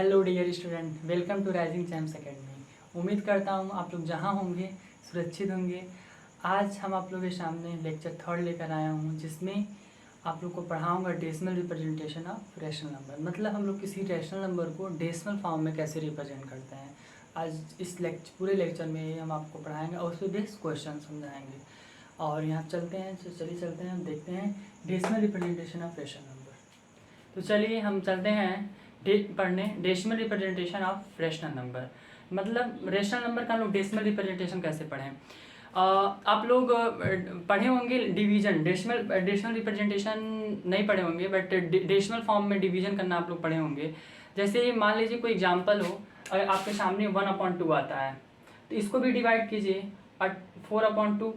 Hello dear student, welcome to Rising Champs Academy. उम्मीद करता हूँ आप लोग जहाँ होंगे सुरक्षित होंगे। आज हम आप लोगों के सामने लेक्चर 3 लेकर आया हूँ, जिसमें आप लोग को पढ़ाऊँगा decimal representation of rational number. मतलब हम लोग किसी रैशनल नंबर को डेसिमल फॉर्म में कैसे रिप्रेजेंट करते हैं। आज इस पूरे लेक्चर में हम आपको पढ़ाएँगे और उस पर बेस्ड क्वेश्चन समझाएँगे। और यहाँ चलते हैं, चलिए चलते हैं, हम देखते हैं decimal representation of rational number. तो चलिए हम चलते हैं पढ़ने decimal representation of rational number. मतलब रैशनल नंबर का हम लोग डेसिमल रिप्रेजेंटेशन कैसे पढ़ें। आप लोग पढ़े होंगे डिवीजन, डेसिमल रिप्रेजेंटेशन नहीं पढ़े होंगे, बट डेसिमल फॉर्म में डिवीजन करना आप लोग पढ़े होंगे। जैसे मान लीजिए कोई एग्जांपल हो, अगर आपके सामने 1/2 आता है तो इसको भी डिवाइड कीजिए, और 4/2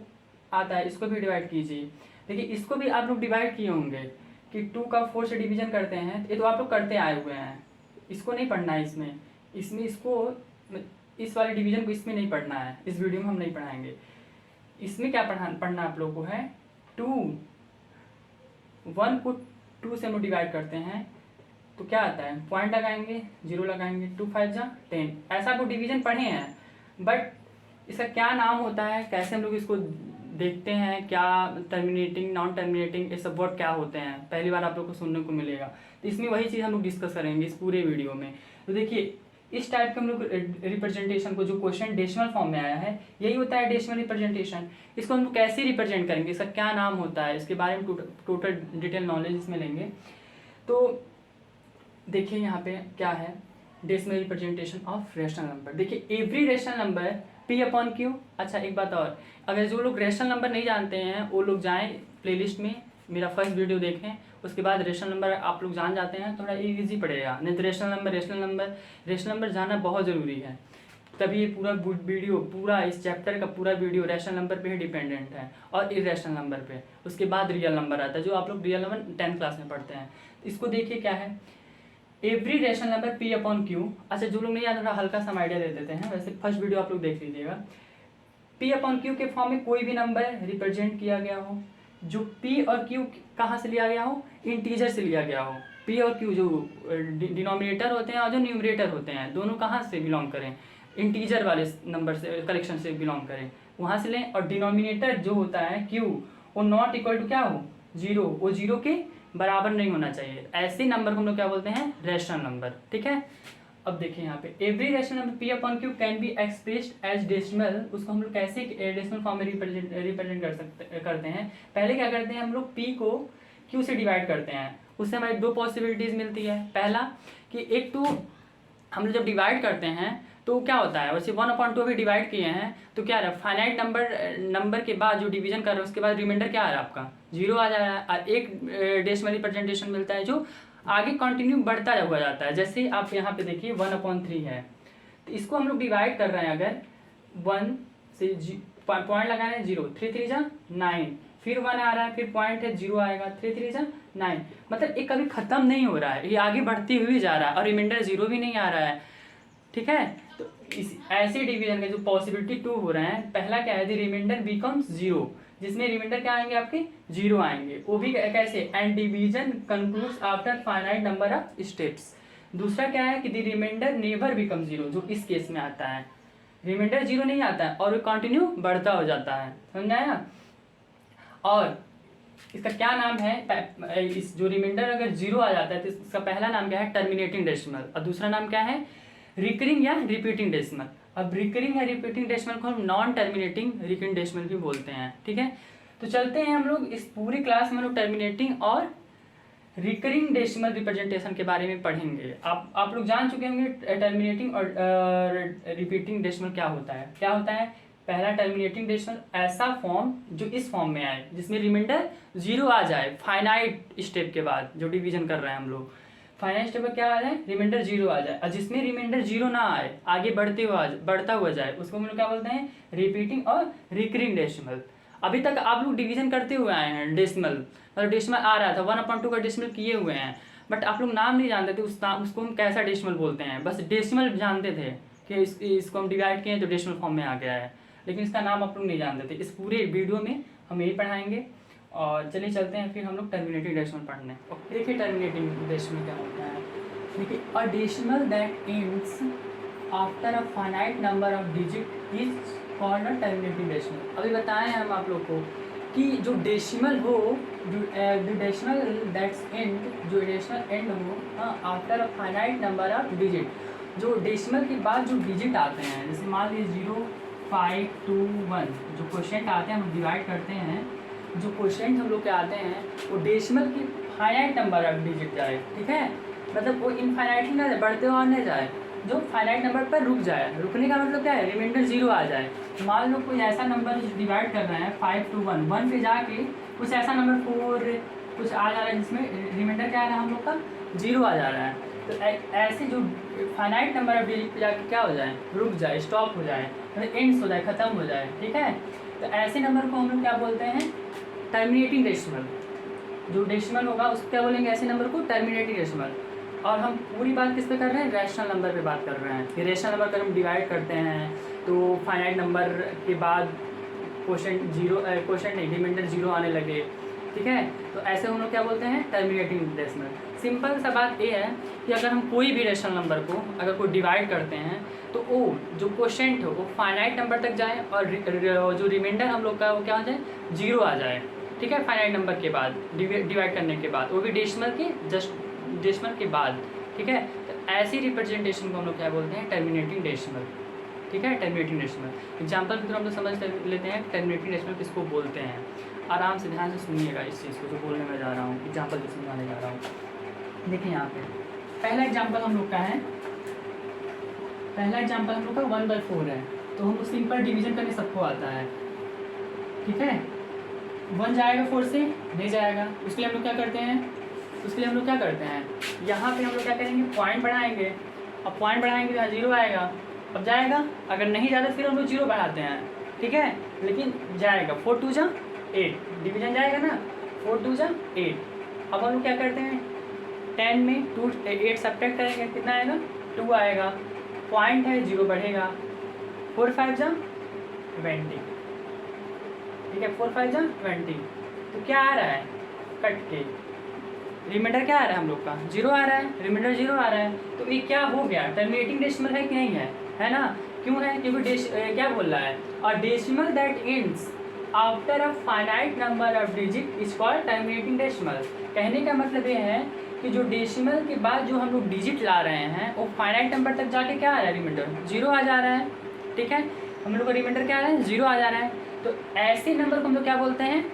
आता है इसको भी डिवाइड कीजिए। देखिए इसको भी आप लोग डिवाइड किए होंगे कि 2 का 4 से डिवीजन करते हैं, ये तो आप लोग करते आए हुए हैं। इसको नहीं पढ़ना है, इसमें इसको इस वाले डिवीजन को इसमें नहीं पढ़ना है, इस वीडियो में हम नहीं पढ़ाएंगे। इसमें क्या पढ़ना आप लोगों को है, 1 को 2 से हम लोग डिवाइड करते हैं तो क्या आता है, पॉइंट लगाएंगे, 0 लगाएंगे, 2 5 जा 10। ऐसा आप लोग डिवीजन पढ़े हैं, बट इसका क्या नाम होता है, कैसे हम लोग इसको देखते हैं, क्या टर्मिनेटिंग, नॉन टर्मिनेटिंग, ये सब वर्ड क्या होते हैं, पहली बार आप लोग को सुनने को मिलेगा। तो इसमें वही चीज़ हम लोग डिस्कस करेंगे इस पूरे वीडियो में। तो देखिए इस टाइप के हम लोग रिप्रेजेंटेशन को, जो क्वेश्चन डेसिमल फॉर्म में आया है यही होता है डेसिमल रिप्रेजेंटेशन। इसको हम लोग कैसे रिप्रेजेंट करेंगे, इसका क्या नाम होता है, इसके बारे में टोटल डिटेल नॉलेज इसमें लेंगे। तो देखिए यहाँ पे क्या है, decimal representation of rational number. देखिए एवरी रैशनल नंबर P/Q। अच्छा एक बात और, अगर जो लोग रैशनल नंबर नहीं जानते हैं वो लोग जाएं प्लेलिस्ट में, मेरा फर्स्ट वीडियो देखें, उसके बाद रैशनल नंबर आप लोग जान जाते हैं, थोड़ा इजी पड़ेगा। नहीं तो रैशनल नंबर जानना बहुत ज़रूरी है, तभी ये पूरा वीडियो, पूरा इस चैप्टर का पूरा वीडियो रैशनल नंबर पे ही डिपेंडेंट है और इरेशनल नंबर पे। उसके बाद रियल नंबर आता है, जो आप लोग रियल नंबर 10th क्लास में पढ़ते हैं। इसको देखिए क्या है, एवरी रैशनल नंबर P/Q। अच्छा जो लोग नहीं जानते थोड़ा हल्का सा आइडिया दे देते हैं, वैसे फर्स्ट वीडियो आप लोग देख लीजिएगा। P/Q के फॉर्म में कोई भी नंबर रिप्रेजेंट किया गया हो, जो P और Q कहाँ से लिया गया हो, इंटीजर से लिया गया हो। P और Q जो डिनोमिनेटर होते हैं और जो न्यूमरेटर होते हैं, दोनों कहाँ से बिलोंग करें, इंटीजर वाले नंबर से, कलेक्शन से बिलोंग करें, वहाँ से लें। और डिनोमिनेटर जो होता है Q, वो नॉट इक्वल टू क्या हो, 0, वो 0 के बराबर नहीं होना चाहिए। ऐसे नंबर को हम लोग क्या बोलते हैं, रैशनल नंबर। ठीक है, अब देखिए यहाँ पे every rational number P/Q can be expressed as decimal. उसको हम लोग कैसे डेसिमल फॉर्म में रिप्रेजेंट करते हैं। पहले क्या करते हैं, हम लोग P को Q से डिवाइड करते हैं, उससे हमारी 2 पॉसिबिलिटीज मिलती है। पहला कि एक तो हम लोग जब डिवाइड करते हैं तो क्या होता है, वैसे 1/2 अभी डिवाइड किए हैं तो क्या रहा, फाइनाइट नंबर के बाद जो डिवीजन कर रहे हैं उसके बाद रिमाइंडर क्या आ रहा है, आपका 0 आ जा रहा है। और एक डेसिमल रिप्रेजेंटेशन मिलता है जो आगे कंटिन्यू बढ़ता हुआ जाता है। जैसे आप यहाँ पे देखिए 1/3 है, तो इसको हम लोग डिवाइड कर रहे हैं, अगर 1 से पॉइंट लगा रहे हैं 0, 3 3 जा 9, फिर 1 आ रहा है, फिर पॉइंट है 0 आएगा, 3 3 जा 9। मतलब ये कभी खत्म नहीं हो रहा है, ये आगे बढ़ती हुई जा रहा है और रिमाइंडर 0 भी नहीं आ रहा है। ठीक है, तो इस ऐसे डिवीजन के जो पॉसिबिलिटी 2 हो रहे हैं, पहला क्या है, द रिमाइंडर बिकम्स 0, जिसमें रिमाइंडर क्या आएंगे, आपके 0 आएंगे, वो भी कैसे, and division concludes after finite number of steps. दूसरा क्या है कि द रिमाइंडर नेवर बिकम 0, जो इस केस में आता है, रिमाइंडर 0 नहीं आता है और वो कंटिन्यू बढ़ता हो जाता है। समझ आया। और इसका क्या नाम है, इस जो रिमाइंडर अगर 0 आ जाता है तो इसका पहला नाम क्या है, टर्मिनेटिंग डेसिमल, और दूसरा नाम क्या है, रिकरिंग या रिपीटिंग डेसिमल। अब रिकरिंग या रिपीटिंग डेसिमल को हम नॉन टर्मिनेटिंग रिकरिंग डेसिमल भी बोलते हैं। ठीक है, तो चलते हैं हम लोग इस पूरी क्लास में हम लोग टर्मिनेटिंग और रिकरिंग डेसिमल रिप्रेजेंटेशन के बारे में पढ़ेंगे। आप लोग जान चुके होंगे टर्मिनेटिंग और रिपीटिंग डेसिमल क्या होता है। क्या होता है, पहला टर्मिनेटिंग डेसिमल ऐसा फॉर्म जो इस फॉर्म में आए, जिसमें रिमाइंडर 0 आ जाए फाइनाइट स्टेप के बाद, जो डिवीजन कर रहे हैं हम लोग, फाइनाइट स्टेप पर क्या आ जाए, रिमाइंडर 0 आ जाए, और जिसमें रिमाइंडर 0 ना आए, आगे बढ़ता हुआ जाए, उसको हम लोग क्या बोलते हैं, रिपीटिंग और रिकरिंग डेसिमल। अभी तक आप लोग डिवीजन करते हुए आए हैं डेसिमल, मतलब डेसिमल आ रहा था 1/2 का डेसिमल किए हुए हैं, बट आप लोग नाम नहीं जानते थे उसको हम कैसा डेसिमल बोलते हैं, बस डेसिमल जानते थे कि इसको हम डिवाइड किए तो डेसिमल फॉर्म में आ गया है, लेकिन इसका नाम आप लोग नहीं जानते थे। इस पूरे वीडियो में हम यही पढ़ाएंगे। और चलिए चलते हैं फिर हम लोग टर्मिनेटिंग डेसिमल पढ़ने। देखिए टर्मिनेटिंग डेसिमल क्या होता है। देखिए, a decimal that ends after a finite number of digit is called a terminating decimal. अभी बताएं हम आप लोग को कि जो डेसिमल हो, जो डेसिमल दैट्स एंड, जो डेसिमल एंड हो after a finite number of digit, जो डेसिमल के बाद जो डिजिट आते हैं, जैसे मान लीजिए 0, 5, 2, 1, जो क्वेश्चन आते हैं हम डिवाइड करते हैं, जो क्वेश्चन हम लोग के आते हैं वो डेसिमल की फाइनाइट नंबर ऑफ डिजिट जाए, ठीक है, मतलब वो इनफाइनाइट ही ना जाए, बढ़ते हुए नहीं जाए, जो फाइनाइट नंबर पर रुक जाए। रुकने का मतलब क्या है, रिमाइंडर 0 आ जाए। मान लो कोई ऐसा नंबर डिवाइड कर रहे हैं 5 to 1, 1 पे जाके कुछ ऐसा नंबर 4 कुछ आ जा रहा है जिसमें रिमाइंडर क्या आ रहा है हम लोग का 0 आ जा रहा है। तो ऐसे जो फाइनाइट नंबर ऑफ डिजिट पे जाके क्या हो जाए, रुक जाए, स्टॉप हो जाए, मतलब एंड्स हो जाए, ख़त्म हो जाए, ठीक है। तो ऐसे नंबर को हम लोग क्या बोलते हैं, टर्मिनेटिंग डेसिमल। जो डेसिमल होगा उसको क्या बोलेंगे, ऐसे नंबर को टर्मिनेटिंग डेसिमल। और हम पूरी बात किस पे कर रहे हैं, रैशनल नंबर पे बात कर रहे हैं कि रैशनल नंबर अगर हम डिवाइड करते हैं तो फाइनाइट नंबर के बाद क्वेश्चन नहीं, रिमाइंडर 0 आने लगे, ठीक है। तो ऐसे हम लोग क्या बोलते हैं, टर्मिनेटिंग डेसिमल। सिंपल सा बात ये है कि अगर हम कोई भी रैशनल नंबर को अगर कोई डिवाइड करते हैं तो वो जो क्वोशेंट हो वो फाइनाइट नंबर तक जाए और जो रिमाइंडर हम लोग का वो क्या हो जाए, 0 आ जाए, ठीक है, फाइनाइट नंबर के बाद डिवाइड करने के बाद, वो भी डेसिमल के जस्ट डेसिमल के बाद, ठीक है। तो ऐसी रिप्रेजेंटेशन को हम लोग क्या बोलते हैं, टर्मिनेटिंग डेसिमल, ठीक है, टर्मिनेटिंग डेसिमल। एग्जाम्पल के थ्रू हम लोग समझ लेते हैं टर्मिनेटिंग डेसिमल किसको बोलते हैं। आराम से ध्यान से सुनिएगा इस चीज़ को जो बोलने में जा रहा हूँ, एग्जाम्पल जो समझाने जा रहा हूँ। देखिए यहाँ पे पहला एग्जाम्पल हम लोग का है, पहला एग्जाम्पल हम लोग का 1/4 है। तो हम लोग सिंपल डिवीजन करने सबको आता है, ठीक है। 1 जाएगा 4 से, नहीं जाएगा, उसके लिए हम लोग क्या करते हैं, उसके लिए हम लोग क्या करते हैं, यहाँ पे हम लोग क्या करेंगे, पॉइंट बढ़ाएंगे। अब पॉइंट बढ़ाएंगे तो यहाँ 0 आएगा, अब जाएगा, अगर नहीं जाता फिर हम लोग 0 बढ़ाते हैं, ठीक है, लेकिन जाएगा। 4 2 जा 8, डिवीजन जाएगा ना, 4 2 जा 8। अब हम लोग क्या करते हैं, 10 में 8 सब्ट्रैक्ट करेंगे, कितना आएगा, 2 आएगा, पॉइंट है 0 बढ़ेगा, 4 5 जा 20, ठीक है, 4 5 जा 20। तो क्या आ रहा है, कट के रिमाइंडर क्या आ रहा है हम लोग का, 0 आ रहा है, रिमाइंडर 0 आ रहा है। तो ये क्या हो गया, टर्मिनेटिंग डेसिमल है कि नहीं है, है ना, क्यों है, क्योंकि क्या बोल रहा है, और decimal that ends after a finite number of digit is called terminating decimal. कहने का मतलब ये है कि जो डेसिमल के बाद जो हम लोग डिजिट ला रहे हैं वो फाइनाइट नंबर तक जाके क्या आ रहा है, रिमाइंडर 0 आ जा रहा है, ठीक है, हम लोग का रिमाइंडर क्या आ रहा है, 0 आ जा रहा है। तो ऐसे नंबर को हम लोग क्या बोलते हैं,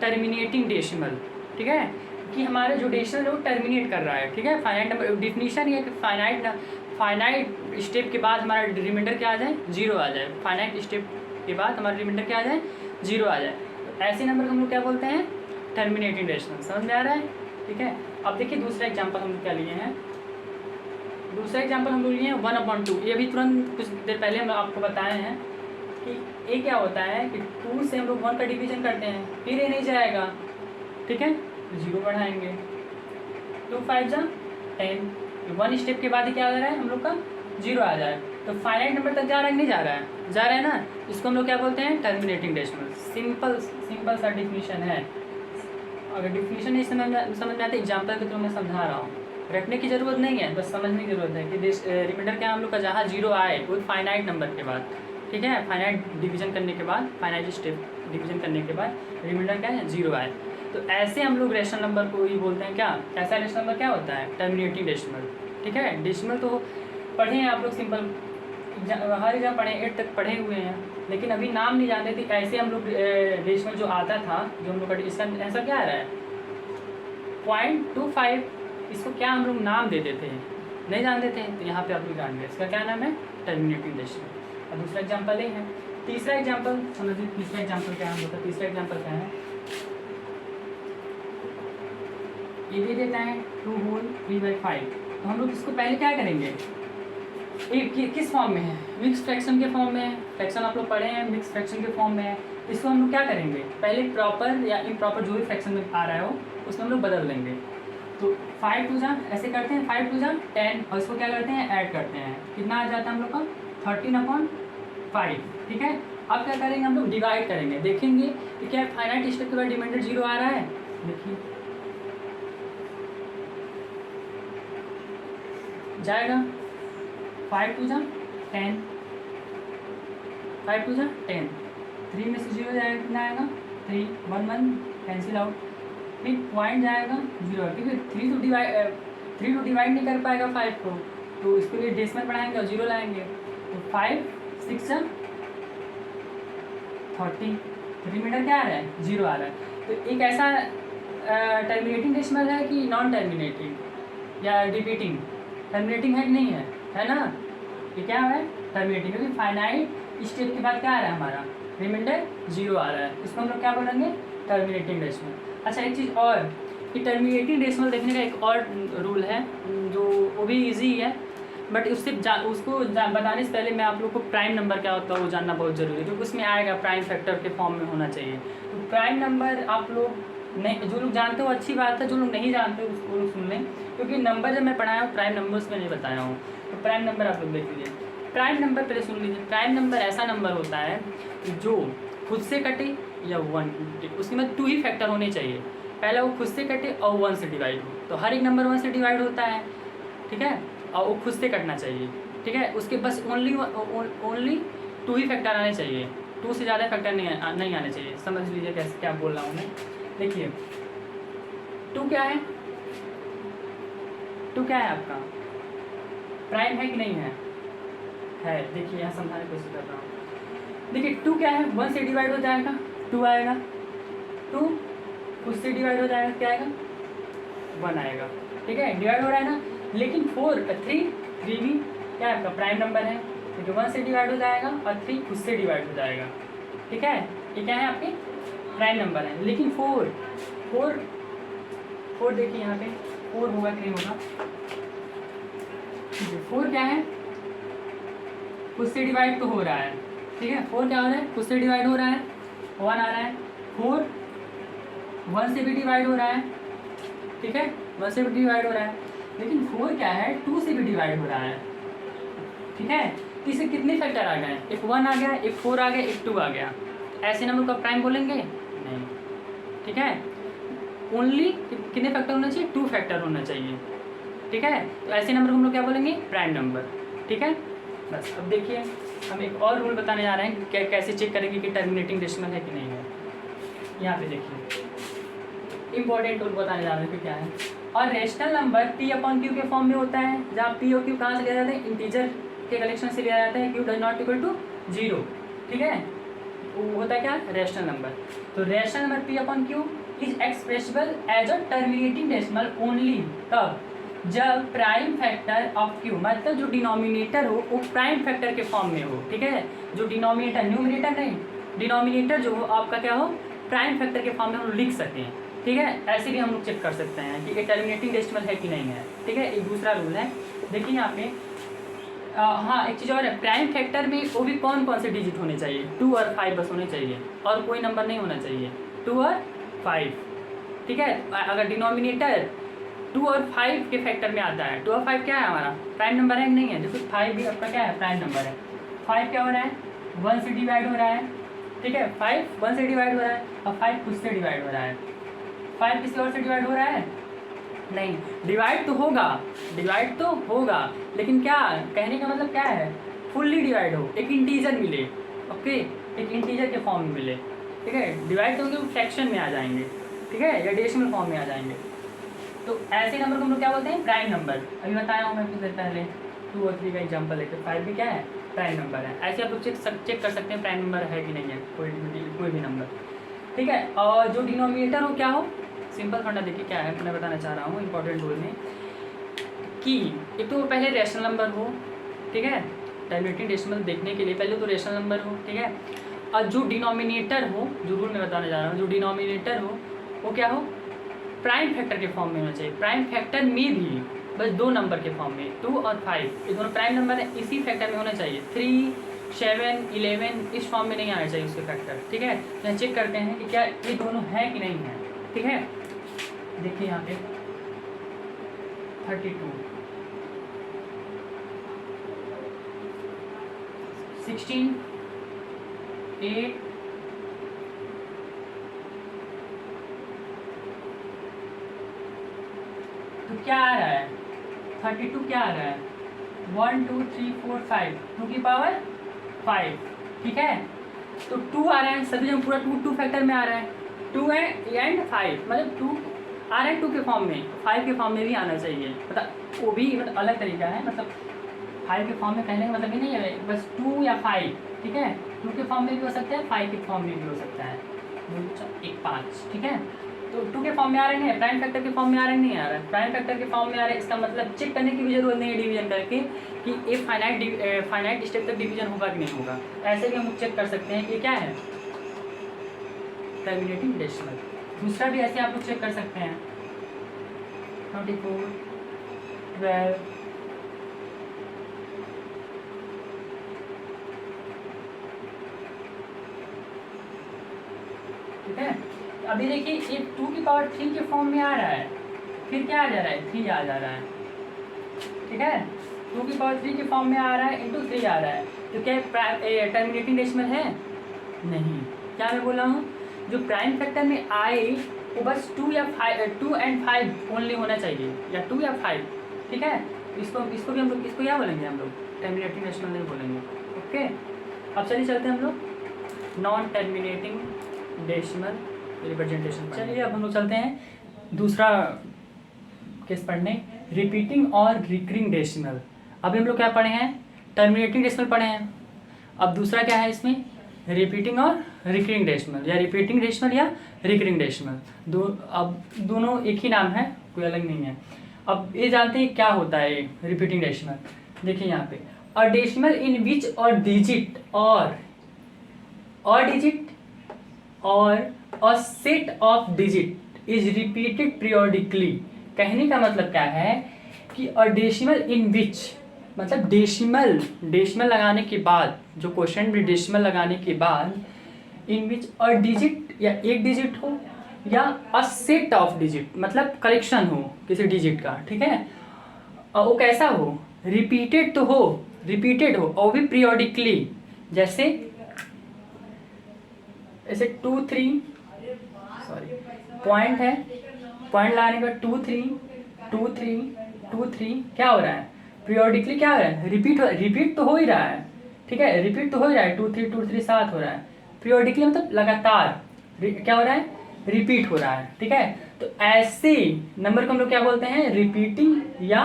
टर्मिनेटिंग डेसिमल, ठीक है, कि हमारा जो डेसिमल है वो टर्मिनेट कर रहा है, ठीक है। फाइनाइट नंबर डिफिनीशन ये कि फाइनाइट स्टेप के बाद हमारा रिमाइंडर क्या आ जाए, 0 आ जाए, फाइनाइट स्टेप के बाद हमारा रिमाइंडर क्या आ जाए, 0 आ जाए। तो ऐसे नंबर को हम लोग क्या बोलते हैं, टर्मिनेटिंग डेसिमल। समझ में आ रहा है, ठीक है। अब देखिए दूसरा एग्जाम्पल हम लोग क्या लिए हैं, दूसरा एग्जाम्पल हम लोग लिए हैं 1/2। ये भी तुरंत कुछ देर पहले हम आपको बताए हैं कि ये क्या होता है कि 2 से हम लोग 1 का डिवीजन करते हैं, फिर ये नहीं जाएगा, ठीक है, 0 बढ़ाएंगे, 2 5 जा 10, 1 स्टेप के बाद ही क्या आ रहा है हम लोग का, 0 आ जाए। तो फाइनाइट नंबर तक जा रहा है कि नहीं जा रहा है, जा रहा है ना, इसको हम लोग क्या बोलते हैं, टर्मिनेटिंग डेसिमल। सिंपल सा डिफिनीशन है। अगर डिफिनीशन नहीं समझ में आती, एग्जाम्पल के थ्रू मैं समझा रहा हूँ, रटने की ज़रूरत नहीं है, बस समझने की ज़रूरत है कि रिमाइंडर क्या हम लोग का जहाँ 0 आए वो फाइनाइट नंबर के बाद, ठीक है, फाइनाइट डिवीजन करने के बाद, फाइनाइट स्टेप डिवीजन करने के बाद रिमाइंडर क्या है, 0 आए। तो ऐसे हम लोग रैशनल नंबर को ही बोलते हैं क्या, ऐसा रैशनल नंबर क्या होता है, टर्मिनेटिंग डेसिमल, ठीक है। डेसिमल तो पढ़े हैं आप लोग, सिंपल हर जगह पढ़े, 8 तक पढ़े हुए हैं, लेकिन अभी नाम नहीं जानते थे। ऐसे हम लोग डेसिमल जो आता था, जो हम लोग का इसका आंसर क्या आ रहा है, 0.25, इसको क्या हम लोग नाम दे देते हैं, नहीं जानते थे, तो यहाँ पे आप लोग जान गए इसका क्या नाम है, टर्मिनेटिंग डेसिमल। और दूसरा एग्जाम्पल ये है, तीसरा एग्जाम्पल समझिए, तीसरा एग्जाम्पल क्या है, होता है तीसरा एग्जाम्पल क्या है, ये दे देता है 2 होल 3/5। तो हम लोग इसको पहले क्या करेंगे, एक किस फॉर्म में है, मिक्स फ्रैक्शन के फॉर्म में है, फ्रैक्शन आप लोग पढ़े हैं, मिक्स फ्रैक्शन के फॉर्म में है। इसको हम लोग क्या करेंगे, पहले प्रॉपर या इम्प्रॉपर जो भी फ्रैक्शन में आ रहा है वो उसमें हम लोग बदल देंगे। तो 5 2 जा ऐसे करते हैं, 5 2 जा 10, और इसको क्या करते हैं, ऐड करते हैं, कितना आ जाता है हम लोग का 13/5, ठीक है। अब क्या करेंगे, हम लोग डिवाइड करेंगे, देखेंगे कि क्या फाइनाइट स्टेप के बाद रिमाइंडर 0 आ रहा है, देखिए जाएगा 5 टू जा 10, 5 टू जा 10, 3 में से 0 जाएगा, कितना आएगा 3, 1 1 कैंसिल आउट, फिर पॉइंट जाएगा 0, क्योंकि 3 तो डिवाइड नहीं कर पाएगा 5 को, तो इसके लिए डेसिमल बढ़ाएंगे और 0 लाएंगे, तो 5 6 जा 30, रिमाइंडर क्या आ रहा है 0 आ रहा है। तो एक ऐसा टर्मिनेटिंग डेसिमल है कि नॉन टर्मिनेटिंग या रिपीटिंग, टर्मिनेटिंग है कि नहीं है, है ना, ये क्या है टर्मिनेटिंग, क्योंकि फाइनाइट स्टेप के बाद क्या आ रहा है हमारा रिमाइंडर 0 आ रहा है, इसको हम लोग क्या बोलेंगे टर्मिनेटिंग डेसिमल। अच्छा एक चीज़ और कि टर्मिनेटिंग डेसिमल देखने का एक और रूल है जो वो भी इजी है, बट उसको बताने से पहले मैं आप लोग को प्राइम नंबर क्या होता है वो जानना बहुत ज़रूरी है, क्योंकि उसमें आएगा प्राइम फैक्टर के फॉर्म में होना चाहिए। तो प्राइम नंबर आप लोग नहीं, जो लोग जानते हो अच्छी बात है, जो लोग नहीं जानते उसको लोग सुन लें, क्योंकि नंबर जब मैं पढ़ाया हूँ प्राइम नंबर्स में नहीं बताया हूँ, तो प्राइम नंबर आप लोग देख लीजिए। प्राइम नंबर पहले सुन लीजिए, प्राइम नंबर ऐसा नंबर होता है जो खुद से कटे या 1, उसके बाद 2 ही फैक्टर होने चाहिए, पहला वो खुद से कटे और 1 से डिवाइड हो, तो हर एक नंबर 1 से डिवाइड होता है, ठीक है, और वो खुद से कटना चाहिए, ठीक है, उसके बस ओनली 2 ही फैक्टर आने चाहिए, 2 से ज़्यादा फैक्टर नहीं आने चाहिए। समझ लीजिए कैसे क्या बोल रहा हूँ मैं। देखिए 2 क्या है, 2 क्या है आपका प्राइम है कि नहीं है, देखिए यहाँ समझाने की कोशिश कर रहा हूँ। देखिए 2 क्या है, 1 से डिवाइड हो जाएगा 2 आएगा, 2 खुद से डिवाइड हो जाएगा क्या आएगा 1 आएगा, ठीक है, डिवाइड हो रहा है ना। लेकिन 3 भी क्या आपका प्राइम नंबर है, क्योंकि 1 से डिवाइड हो जाएगा और 3 खुद से डिवाइड हो जाएगा, ठीक है, ये क्या है आपके प्राइम नंबर है। लेकिन 4 देखिए यहाँ पे 4 होगा कि नहीं होगा, 4 क्या है खुद से डिवाइड तो हो रहा है, ठीक है, 4 क्या हो रहा है खुद से डिवाइड हो रहा है, 1 आ रहा है, 4 1 से भी डिवाइड हो रहा है, ठीक है, 1 से भी डिवाइड हो रहा है, लेकिन 4 क्या है 2 से भी डिवाइड हो रहा है, ठीक है, तो इससे कितने फैक्टर आ गए, एक 1 आ गया, एक 4 आ गया, एक 2 आ गया, ऐसे नंबर को प्राइम बोलेंगे नहीं, ठीक है, ओनली कितने फैक्टर होना चाहिए 2 फैक्टर होना चाहिए, ठीक है, तो ऐसे नंबर को हम लोग क्या बोलेंगे प्राइम नंबर, ठीक है। बस अब देखिए हम एक और रूल बताने जा रहे हैं कैसे चेक करेंगे कि टर्मिनेटिंग डेसिमल है कि नहीं है। यहाँ पे देखिए इंपॉर्टेंट रूल बताने जा रहे हैं कि क्या है, और रेशनल नंबर P/Q के फॉर्म में होता है, जहाँ P और Q कहाँ से लिया जाता है इंटीजर के कलेक्शन से लिया जाता है, Q does not equal to 0, ठीक है, वो होता है क्या रेशनल नंबर। तो rational number P/Q is expressible as a terminating decimal only तब जब प्राइम फैक्टर ऑफ Q, मतलब जो डिनोमिनेटर हो वो प्राइम फैक्टर के फॉर्म में हो, ठीक है, जो डिनोमिनेटर न्यूमिनेटर नहीं, डिनोमिनेटर जो हो आपका क्या हो प्राइम फैक्टर के फॉर्म में हम लिख सकते हैं, ठीक है, ऐसे भी हम लोग चेक कर सकते हैं कि ये टर्मिनेटिंग डेसिमल है कि नहीं है, ठीक है, एक दूसरा रूल है। देखिए यहाँ पे हाँ एक चीज़ और है, प्राइम फैक्टर में वो भी कौन कौन से डिजिट होने चाहिए 2 और 5 बस होने चाहिए, और कोई नंबर नहीं होना चाहिए 2 और 5, ठीक है। अगर डिनोमिनेटर 2 और 5 के फैक्टर में आता है, 2 और 5 क्या है हमारा प्राइम नंबर है कि नहीं है, देखो 5 भी आपका क्या है प्राइम नंबर है, 5 क्या हो रहा है 1 से डिवाइड हो रहा है, ठीक है, 5 1 से डिवाइड हो रहा है और 5 खुद से डिवाइड हो रहा है, 5 किसी और से डिवाइड हो रहा है नहीं, डिवाइड तो होगा, लेकिन क्या कहने का मतलब क्या है फुल्ली डिवाइड हो, एक इंटीजर मिले, ओके, एक इंटीजर के फॉर्म में मिले, ठीक है, डिवाइड होंगे वो फ्रैक्शन में आ जाएंगे, ठीक है, या डेसिमल फॉर्म में आ जाएंगे, तो ऐसे नंबर को हम लोग क्या बोलते हैं प्राइम नंबर। अभी बताया हूँ मैं कुछ देर पहले 2 और 3 का एग्जाम्पल लेकर 5 भी क्या है प्राइम नंबर है, ऐसे आप लोग चेक कर सकते हैं प्राइम नंबर है कि नहीं है कोई भी नंबर, ठीक है। और जो डिनोमिनेटर हो क्या हो सिंपल फंडा देखिए क्या है मैं बताना चाह रहा हूँ इंपॉर्टेंट रूल में कि एक तो पहले रेशनल नंबर हो, ठीक है, टर्मिनेटिंग डेसिमल देखने के लिए पहले तो रेशनल नंबर हो, ठीक है, और जो डिनोमिनेटर हो, जो रूल मैं बताने जा रहा हूँ, जो डिनोमिनेटर हो वो क्या हो प्राइम फैक्टर के फॉर्म में होना चाहिए, प्राइम फैक्टर में भी बस 2 नंबर के फॉर्म में 2 और 5 ये दोनों प्राइम नंबर है, इसी फैक्टर में होना चाहिए, 3 7 11 इस फॉर्म में नहीं आना चाहिए उसके फैक्टर, ठीक है। तो चेक करते हैं कि क्या ये दोनों है कि नहीं है, ठीक है। देखिए यहाँ पे 32 16 8 तो क्या आ रहा है 32 क्या आ रहा है, 1 2 3 4 5, 2 की पावर 5, ठीक है। तो 2 आ रहा है, सभी जगह पूरा 2 फैक्टर में आ रहा है, 2 एंड 5, मतलब 2 आ रहा है 2 के फॉर्म में, 5 के फॉर्म में भी आना चाहिए, मतलब वो भी मतलब अलग तरीका है, मतलब 5 के फॉर्म में कहने का मतलब ये नहीं है बस 2 या 5, ठीक है। 2 के फॉर्म में भी हो सकता है, 5 के फॉर्म में भी हो सकता है, 2 1 5, ठीक है। तो 2 के फॉर्म में आ रहा है नहीं है, प्राइम फैक्टर के फॉर्म में आ रहा है नहीं आ रहा है, प्राइम फैक्टर के फॉर्म में आ रहा है, इसका मतलब चेक करने की भी जरूरत नहीं है डिवीजन करके कि ये फाइनाइट स्टेप तक डिवीजन होगा कि नहीं होगा, ऐसे भी हम चेक कर सकते हैं कि क्या है, टर्मिनेटिंग डेसिमल। दूसरा भी ऐसे आप लोग चेक कर सकते हैं, 24 12 ठीक है। अभी देखिए ये 2 की पावर 3 के फॉर्म में आ रहा है, फिर क्या आ जा रहा है, 3 आ जा रहा है, ठीक है। 2 की पावर 3 के फॉर्म में आ रहा है इंटू 3 आ रहा है, तो क्या टर्मिनेटिंग डेसिमल है, नहीं। क्या मैं बोला हूँ, जो प्राइम फैक्टर में आए वो बस 2 या 5, 2 एंड 5 ओनली होना चाहिए, या 2 या 5, ठीक है। इसको भी हम लोग इसको क्या बोलेंगे, हम लोग टर्मिनेटिंग डेसिमल नहीं बोलेंगे, ओके। अब चलिए चलते हैं हम लोग नॉन टर्मिनेटिंग डेसिमल रिप्रेजेंटेशन। चलिए अब हम लोग चलते हैं दूसरा केस पढ़ने, रिपीटिंग और रिकरिंग डेसिमल। अभी हम लोग क्या पढ़े हैं, टर्मिनेटिंग डेसिमल पढ़े हैं, अब दूसरा क्या है इसमें, रिपीटिंग और रिकरिंग डेसिमल, या रिपीटिंग डेसिमल या रिकरिंग डेसिमल। अब दोनों एक ही नाम है, कोई अलग नहीं है। अब ये जानते हैं क्या होता है रिपीटिंग डेसिमल। देखिए यहाँ पे, अ डेसिमल इन विच और डिजिट और a set of digit is repeated periodically। कहने का मतलब क्या है कि अ डेसिमल इन विच, मतलब डेसिमल लगाने के बाद, जो क्वेश्चन में डेसिमल लगाने के बाद, इन विच अ डिजिट, या एक डिजिट हो या अ सेट ऑफ डिजिट, मतलब कलेक्शन हो किसी डिजिट का, ठीक है। और वो कैसा हो, रिपीटेड हो और भी पीरियोडिकली, जैसे 2 3, सॉरी पॉइंट है, पॉइंट लगाने का 2 3 2 3 2 3, क्या हो रहा है, पीरियोडिकली क्या हो रहा है, रिपीट तो हो ही रहा है, ठीक है, रिपीट तो हो ही रहा है, 2 3 2 3 7 हो रहा है, पीरियोडिकली मतलब लगातार क्या हो रहा है, रिपीट हो रहा है, ठीक है। तो ऐसे नंबर को हम लोग क्या बोलते हैं, रिपीटिंग या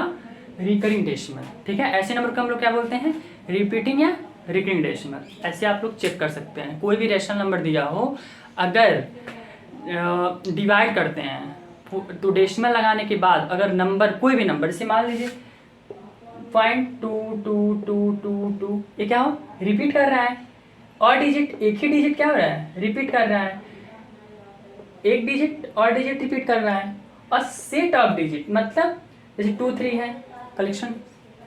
रिकरिंग डेसिमल, ठीक है। ऐसे नंबर को हम लोग क्या बोलते हैं, रिपीटिंग या रिकरिंग डेसिमल। ऐसे आप लोग चेक कर सकते हैं, कोई भी रेशनल नंबर दिया हो, अगर डिवाइड करते हैं तो डेसिमल लगाने के बाद अगर नंबर, कोई भी नंबर, जैसे मान लीजिए 0.2222, ये क्या हो, रिपीट कर रहा है, और डिजिट, एक ही डिजिट क्या हो रहा है, रिपीट कर रहा है, एक डिजिट और डिजिट रिपीट कर रहा है, और सेट ऑफ डिजिट, मतलब जैसे 2 3 है, कलेक्शन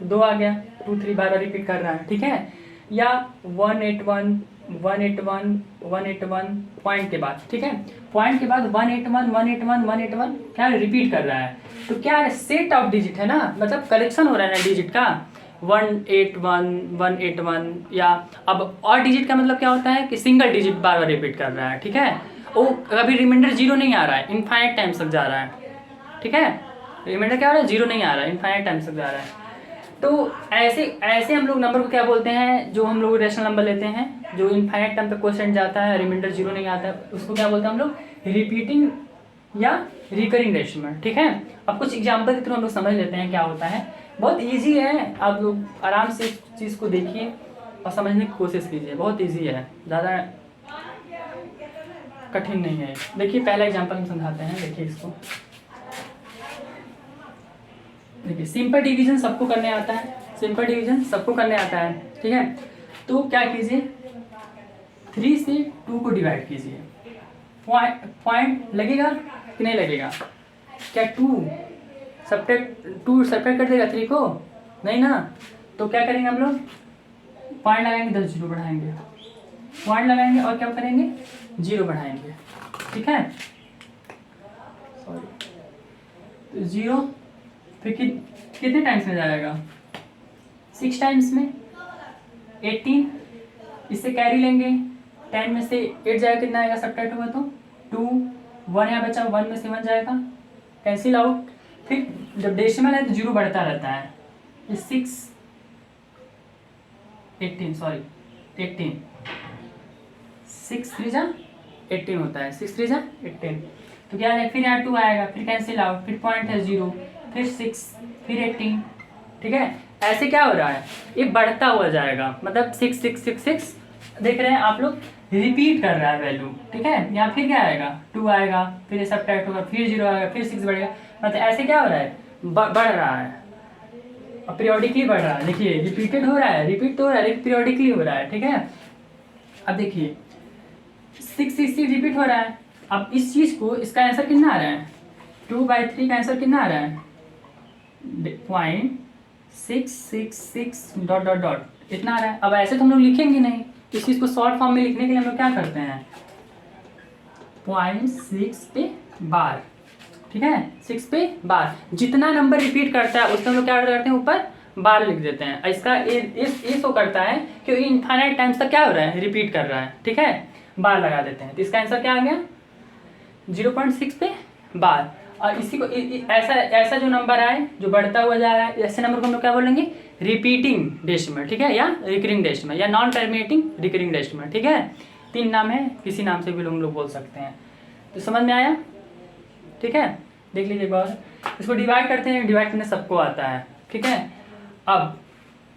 2 आ गया, 2 3 बार रिपीट कर रहा है, ठीक है। या 181 181 181 पॉइंट के बाद, ठीक है, पॉइंट के बाद 181 181 181 क्या रिपीट कर रहा है, तो क्या है, सेट ऑफ डिजिट है ना, मतलब कलेक्शन हो रहा है ना डिजिट का, 181 181, या अब और डिजिट का मतलब क्या होता है कि सिंगल डिजिट बार बार रिपीट कर रहा है, ठीक है। वो कभी रिमाइंडर 0 नहीं आ रहा है, इनफाइनाइट टाइम्स तक जा रहा है, ठीक है। रिमाइंडर क्या हो रहा है, 0 नहीं आ रहा है, इनफाइनाइट टाइम्स तक जा रहा है। तो ऐसे हम लोग नंबर को क्या बोलते हैं, जो हम लोग रेशनल नंबर लेते हैं, जो इनफाइनाइट टाइम तक क्वेश्चन जाता है, रिमाइंडर 0 नहीं आता है, उसको क्या बोलते हैं हम लोग, रिपीटिंग या रिकरिंग डेसिमल, ठीक है। अब कुछ एग्जाम्पल के थ्रू हम लोग समझ लेते हैं क्या होता है, बहुत ईजी है, आप लोग आराम से इस चीज़ को देखिए और समझने की कोशिश कीजिए, बहुत ईजी है, ज़्यादा कठिन नहीं है। देखिए पहला एग्जाम्पल हम समझाते हैं, देखिए इसको, देखिए सिंपल डिवीजन सबको करने आता है, सिंपल डिवीजन सबको करने आता है, ठीक है। तो क्या कीजिए, 3 से 2 को डिवाइड कीजिए, पॉइंट लगेगा कि नहीं लगेगा, क्या 2 सब्ट्रैक्ट कर देगा 3 को, नहीं ना। तो क्या करेंगे हम लोग, पॉइंट लगाएंगे, 10 जीरो बढ़ाएंगे, पॉइंट लगाएंगे और क्या करेंगे, 0 बढ़ाएंगे, ठीक है, सॉरी, तो 0 फिर कितने टाइम्स में जाएगा, 6 टाइम्स में, 18, इससे कैरी लेंगे, 10 में से 8 जाएगा, कितना आएगा, सब्ट्रैक्ट होगा तो 2, 1 यहाँ बचा, 1 में से 1 जाएगा, कैंसिल आउट, फिर जब डेसिमल है तो 0 बढ़ता रहता है। ये 18 6 3 जा 18 होता है, 6 3 जा 18। तो क्या है, फिर यहाँ 2 आएगा, फिर कैंसिल आउट, फिर पॉइंट है 0, फिर 6, फिर 18। ठीक है, ऐसे क्या हो रहा है, ये बढ़ता हुआ जाएगा, मतलब 6 6 6 6 देख रहे हैं आप लोग, रिपीट कर रहा है वैल्यू। ठीक है, यहाँ फिर क्या आएगा, 2 आएगा, फिर ये सब्ट्रैक्ट होगा, फिर 0 आएगा, फिर 6 बढ़ेगा, मतलब ऐसे क्या हो रहा है, बढ़ रहा है, और पीरियोडिकली बढ़ रहा है। देखिए रिपीटेड हो रहा है, रिपीट तो हो रहा है लेकिन पीरियोडिकली हो रहा है। ठीक है, अब देखिए 6 6 6 रिपीट हो रहा है। अब इस चीज़ को, इसका आंसर कितना आ रहा है, 2/3 का आंसर कितना आ रहा है, 0.666 डॉट डॉट डॉट इतना आ रहा है। अब ऐसे तो हम लोग लिखेंगे नहीं, इस चीज़ को शॉर्ट फॉर्म में लिखने के लिए हम लोग क्या करते हैं, 0.6 पे बार। ठीक है, 6 पे बार, जितना नंबर रिपीट करता है उसमें हम लोग क्या करते हैं, ऊपर बार लिख देते हैं। इसका ये शो करता है कि इनफाइनाइट टाइम्स तक क्या हो रहा है, रिपीट कर रहा है। ठीक है, बार लगा देते हैं, तो इसका आंसर क्या आ गया, 0.6 पे बार। और इसी को ऐसा जो नंबर आए जो बढ़ता हुआ जा रहा है, ऐसे नंबर को हम लोग क्या बोलेंगे, रिपीटिंग डेसिमल। ठीक है, या रिकरिंग डेसिमल, या नॉन टर्मिनेटिंग रिकरिंग डेसिमल। ठीक है, 3 नाम है, किसी नाम से भी हम लोग बोल सकते हैं। तो समझ में आया। ठीक है, देख लीजिए एक बार, इसको डिवाइड करते हैं, डिवाइड करने सबको आता है। ठीक है, अब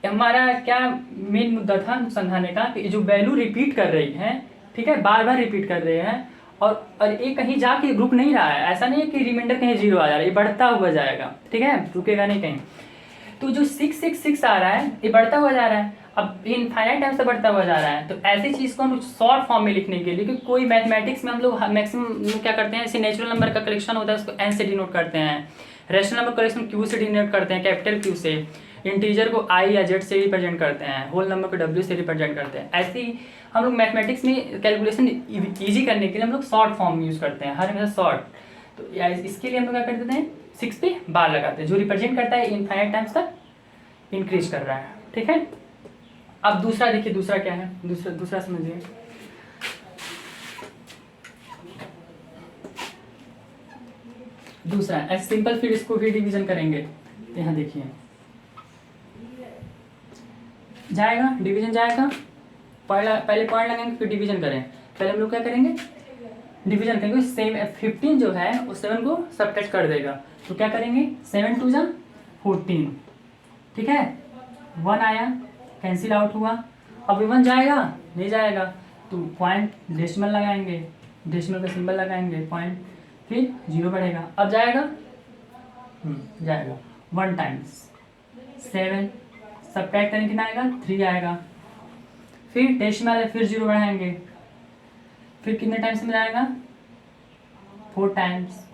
हमारा क्या मेन मुद्दा था समझाने का, कि जो वैल्यू रिपीट कर रही है, ठीक है, बार बार रिपीट कर रहे हैं, और ये कहीं जाके रुक नहीं रहा है, ऐसा नहीं है कि रिमाइंडर कहीं 0 आ जा रहा है, ये बढ़ता हुआ जाएगा। ठीक है, रुकेगा नहीं कहीं। तो जो 6 6 6 आ रहा है, ये बढ़ता हुआ जा रहा है, अब इनफाइनाइट टाइम से बढ़ता हुआ जा रहा है। तो ऐसी चीज़ को हम शॉर्ट फॉर्म में लिखने के लिए, क्योंकि कोई मैथमेटिक्स में हम लोग मैक्सिमम क्या करते हैं, जैसे नेचुरल नंबर का कलेक्शन होता है उसको एन से डिनोट करते हैं, रेशनल नंबर कलेक्शन क्यू से डिनोट करते हैं, कैपिटल क्यू से, इंटीजर को आई या जेड से रिप्रेजेंट करते हैं, होल नंबर को डब्ल्यू से रिप्रेजेंट करते हैं। ऐसे ही हम लोग मैथमेटिक्स में कैलकुलेशन ईजी करने के लिए हम लोग शॉर्ट फॉर्म यूज़ करते हैं, हर हमेशा शॉर्ट। तो इसके लिए हम लोग क्या कर देते हैं, 6 पे बार लगाते हैं, जो रिप्रेजेंट करता है इनफाइनाइट टाइम्स तक इंक्रीज कर रहा है। ठीक है, अब दूसरा देखिए, दूसरा क्या है, दूसरा समझिए। दूसरा ऐसे सिंपल, फिर इसको भी डिवीजन करेंगे। तो यहाँ देखिए जाएगा, डिवीजन जाएगा, पहले पॉइंट लगाएंगे फिर डिवीजन करें। पहले हम लोग क्या करेंगे, डिवीजन करेंगे। 15 जो है उस 7 को सब्ट्रैक्ट कर देगा, तो क्या करेंगे, 7 2 जा 14। ठीक है, 1 आया, कैंसिल आउट हुआ। अब 1 जाएगा, नहीं जाएगा, तो पॉइंट डेसिमल लगाएंगे, डेसिमल का सिंबल लगाएंगे, पॉइंट, फिर 0 बढ़ेगा। अब जाएगा, जाएगा 1 टाइम्स 7, सब्ट्रैक्ट करने कितना आएगा, 3 आएगा, फिर डेसिमल है, फिर 0 बढ़ाएंगे, फिर कितने टाइम्स में जाएगा, 4 टाइम्स,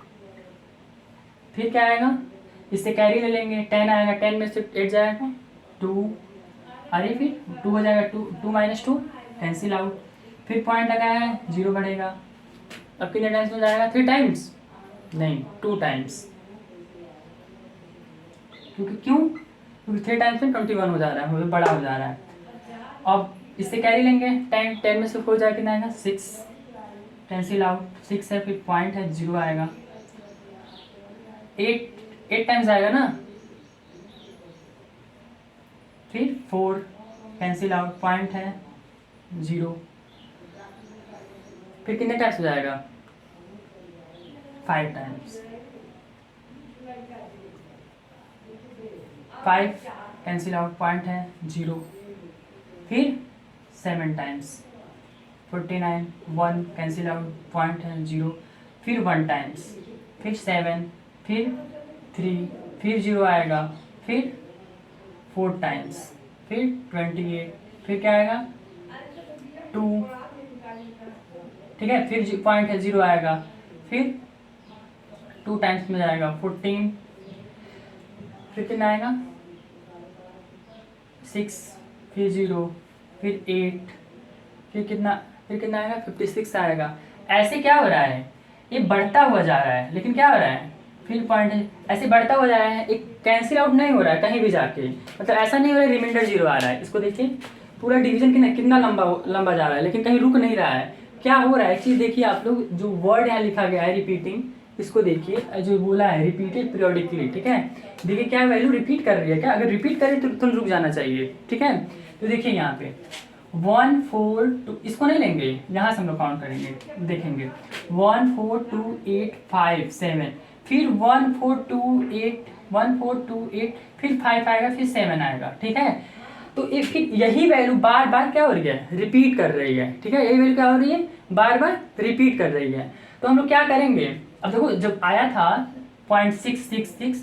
फिर क्या आएगा, इससे कैरी ले लेंगे, 10 आएगा, 10 में से 8 जाएगा, 2, अरे फिर 2 हो जाएगा, 2 माइनस 2 कैंसिल आउट, फिर पॉइंट लगाया है, 0 बढ़ेगा। अब कितने टाइम्स में जाएगा, 3 टाइम्स नहीं, 2 टाइम्स, क्योंकि 3 टाइम्स में 21 हो जा रहा है, बड़ा हो जा रहा है। अब इससे कैरी लेंगे, 10 में से 4 जाएगा, कितना आएगा, 6, कैंसिल आउट, 6 है, फिर पॉइंट है, 0 आएगा, 8 टाइम्स आएगा ना, फिर 4 कैंसिल आउट, पॉइंट है 0, फिर कितने टाइम्स हो जाएगा, 5 टाइम्स, 5 कैंसिल आउट, पॉइंट है 0, फिर 7 टाइम्स, 49, 1 कैंसिल आउट, पॉइंट है 0, फिर 1 टाइम्स, फिर 7, फिर 3, फिर 0 आएगा, फिर 4 टाइम्स, फिर 28, फिर क्या आएगा, 2, ठीक है, फिर पॉइंट है 0 आएगा, फिर 2 टाइम्स में जाएगा, 14, फिर कितना आएगा, 6, फिर 0, फिर 8, फिर कितना आएगा, 56 आएगा। ऐसे क्या हो रहा है, ये बढ़ता हुआ जा रहा है, लेकिन क्या हो रहा है, फिर पॉइंट है, ऐसे बढ़ता हुआ जा रहा है, एक कैंसिल आउट नहीं हो रहा है कहीं भी जाके, मतलब ऐसा नहीं हो रहा है रिमाइंडर 0 आ रहा है। इसको देखिए, पूरा डिवीजन कितना लंबा जा रहा है, लेकिन कहीं रुक नहीं रहा है। क्या हो रहा है, एक चीज़ देखिए आप लोग, जो वर्ड यहाँ लिखा गया है रिपीटिंग, इसको देखिए जो बोला है रिपीटेड पीरियोडिकली, ठीक है। देखिए क्या वैल्यू रिपीट कर रही है क्या, अगर रिपीट करे तो तुरंत रुक जाना चाहिए, ठीक है। तो देखिए यहाँ पे 1 4 2, इसको नहीं लेंगे, यहाँ से हम लोग काउंट करेंगे, देखेंगे 1 4 2 8 5 7, फिर 1 4 2 8 1 4 2 8, फिर 5 आएगा, फिर 7 आएगा, ठीक है। तो एक फिर यही वैल्यू बार बार क्या हो रही है, रिपीट कर रही है, ठीक है। यही वैल्यू क्या हो रही है, बार बार रिपीट कर रही है। तो हम लोग क्या करेंगे, अब देखो जब आया था 0.666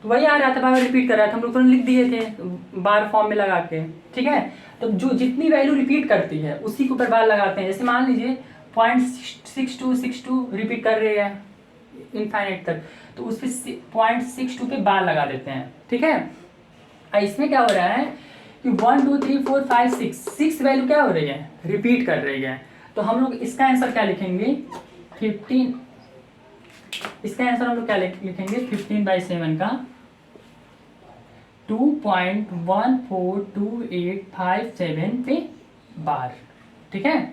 तो वही आ रहा था, बार बार रिपीट कर रहा था, हम लोग तुरंत लिख दिए थे बार फॉर्म में लगा के, ठीक है। तो जो जितनी वैल्यू रिपीट करती है उसी के ऊपर बार लगाते हैं। जैसे मान लीजिए 0.6262 रिपीट कर रही है इनफाइनाइट तक, तो उस पर 0.62 पे बार लगा देते हैं, ठीक है। इसमें क्या हो रहा है कि 1 2 3 4 5 6 वैल्यू क्या हो रही है, रिपीट कर रही है। तो हम लोग इसका आंसर क्या लिखेंगे 15, इसका आंसर हम लोग क्या लिखेंगे 15/7 का 2.142857 पे बार, ठीक है।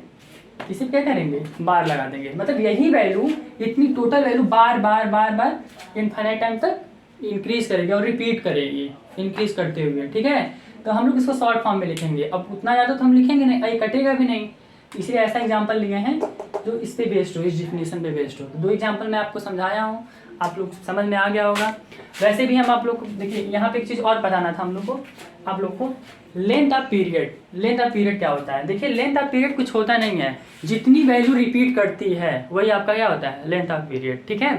इसे क्या करेंगे, बार लगा देंगे, मतलब यही वैल्यू, इतनी टोटल वैल्यू बार बार बार बार इनफाइनाइट टाइम तक इंक्रीज करेगी और रिपीट करेगी इंक्रीज करते हुए, ठीक है। तो हम लोग इसको शॉर्ट फॉर्म में लिखेंगे। अब उतना ज़्यादा तो हम लिखेंगे नहीं, आई कटेगा भी नहीं, इसलिए ऐसा एग्जाम्पल लिए हैं जो इस पे बेस्ड हो, इस डिफिनेशन पे बेस्ड हो। तो 2 एग्जाम्पल मैं आपको समझाया हूँ, आप लोग समझ में आ गया होगा। वैसे भी हम आप लोग को देखिए यहाँ पे एक चीज़ और बताना था हम लोग को, आप लोग को length of period, length of period क्या होता है। देखिए लेंथ ऑफ पीरियड कुछ होता नहीं है, जितनी वैल्यू रिपीट करती है वही आपका क्या होता है, लेंथ ऑफ पीरियड, ठीक है।